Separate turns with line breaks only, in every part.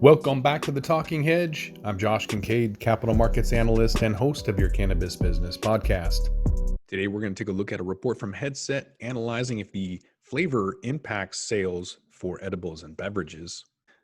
Welcome back to the Talking Hedge. I'm Josh Kincaid, capital markets analyst and host of your Cannabis Business Podcast. Today, we're going to take a look at a report from Headset analyzing if the flavor impacts sales for edibles and beverages.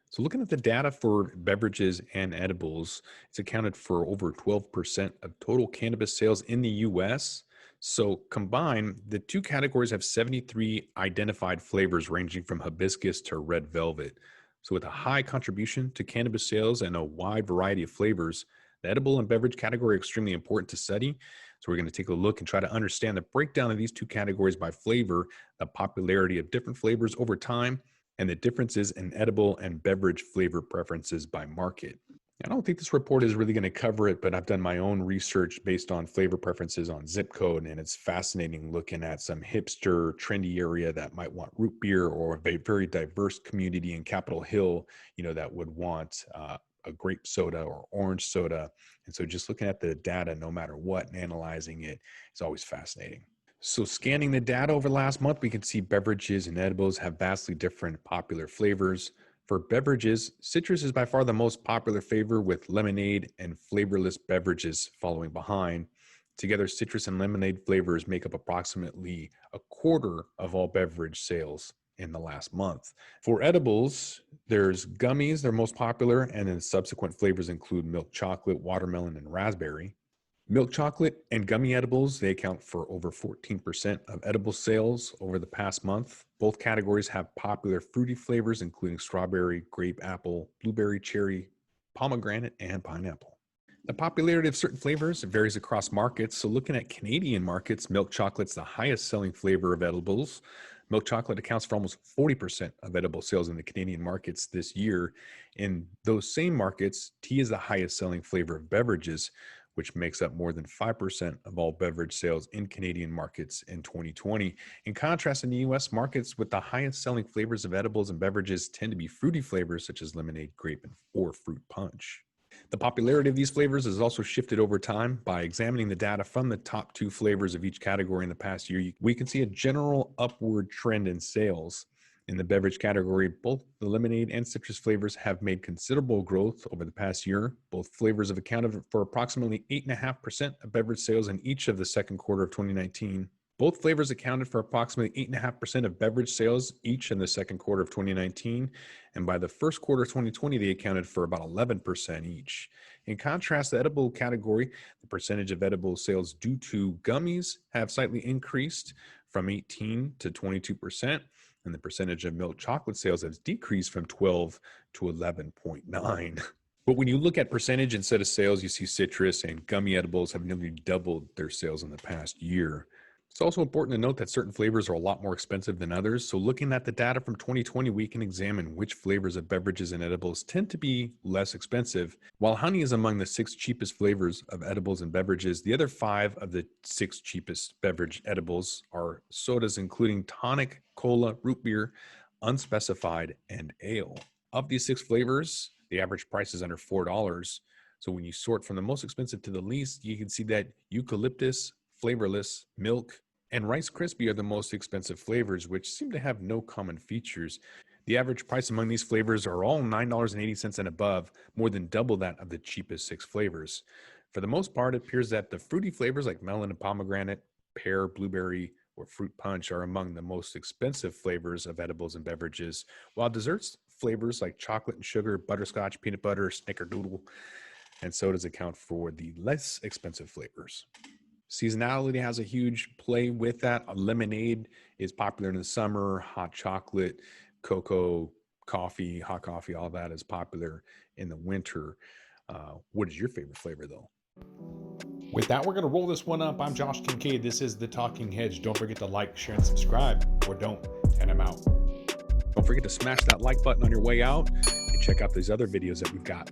So looking at the data for beverages and edibles, it's accounted for over 12% of total cannabis sales in the US. So combined, the two categories have 73 identified flavors ranging from hibiscus to red velvet. So with a high contribution to cannabis sales and a wide variety of flavors, the edible and beverage category are extremely important to study. So we're going to take a look and try to understand the breakdown of these two categories by flavor, the popularity of different flavors over time, and the differences in edible and beverage flavor preferences by market. I don't think this report is really going to cover it, but I've done my own research based on flavor preferences on zip code, and it's fascinating looking at some hipster, trendy area that might want root beer, or a very diverse community in Capitol Hill, that would want a grape soda or orange soda. And so just looking at the data, no matter what, and analyzing it is always fascinating. So scanning the data over the last month, we can see beverages and edibles have vastly different popular flavors. For beverages, citrus is by far the most popular flavor, with lemonade and flavorless beverages following behind. Together, citrus and lemonade flavors make up approximately a quarter of all beverage sales in the last month. For edibles, there's gummies, they're most popular, and then subsequent flavors include milk chocolate, watermelon, and raspberry. Milk chocolate and gummy edibles, they account for over 14% of edible sales over the past month. Both categories have popular fruity flavors, including strawberry, grape, apple, blueberry, cherry, pomegranate, and pineapple. The popularity of certain flavors varies across markets. So looking at Canadian markets, milk chocolate's the highest selling flavor of edibles. Milk chocolate accounts for almost 40% of edible sales in the Canadian markets this year. In those same markets, tea is the highest selling flavor of beverages, which makes up more than 5% of all beverage sales in Canadian markets in 2020. In contrast, in the US markets, with the highest selling flavors of edibles and beverages tend to be fruity flavors such as lemonade, grape, or fruit punch. The popularity of these flavors has also shifted over time. By examining the data from the top two flavors of each category in the past year, we can see a general upward trend in sales. In the beverage category, both the lemonade and citrus flavors have made considerable growth over the past year. Both flavors have accounted for approximately 8.5% of beverage sales in each of the second quarter of 2019. Both flavors accounted for approximately 8.5% of beverage sales each in the second quarter of 2019. And by the first quarter of 2020, they accounted for about 11% each. In contrast, the edible category, the percentage of edible sales due to gummies have slightly increased from 18 to 22%. And the percentage of milk chocolate sales has decreased from 12 to 11.9. But when you look at percentage instead of sales, you see citrus and gummy edibles have nearly doubled their sales in the past year. It's also important to note that certain flavors are a lot more expensive than others. So looking at the data from 2020, we can examine which flavors of beverages and edibles tend to be less expensive. While honey is among the 6 cheapest flavors of edibles and beverages, the other 5 of the 6 cheapest beverage edibles are sodas, including tonic, cola, root beer, unspecified, and ale. Of these 6 flavors, the average price is under $4. So when you sort from the most expensive to the least, you can see that eucalyptus, flavorless, milk, and Rice Krispie are the most expensive flavors, which seem to have no common features. The average price among these flavors are all $9.80 and above, more than double that of the cheapest 6 flavors. For the most part, it appears that the fruity flavors like melon and pomegranate, pear, blueberry, or fruit punch are among the most expensive flavors of edibles and beverages, while desserts flavors like chocolate and sugar, butterscotch, peanut butter, snickerdoodle, and sodas account for the less expensive flavors. Seasonality has a huge play with that. Lemonade is popular in the summer. Hot chocolate, cocoa, coffee, hot coffee, all that is popular in the winter. What is your favorite flavor, though? With that, we're going to roll this one up. I'm Josh Kincaid. This is the Talking Hedge. Don't forget to like, share, and subscribe, or don't, and I'm out. Don't forget to smash that like button on your way out and check out these other videos that we've got.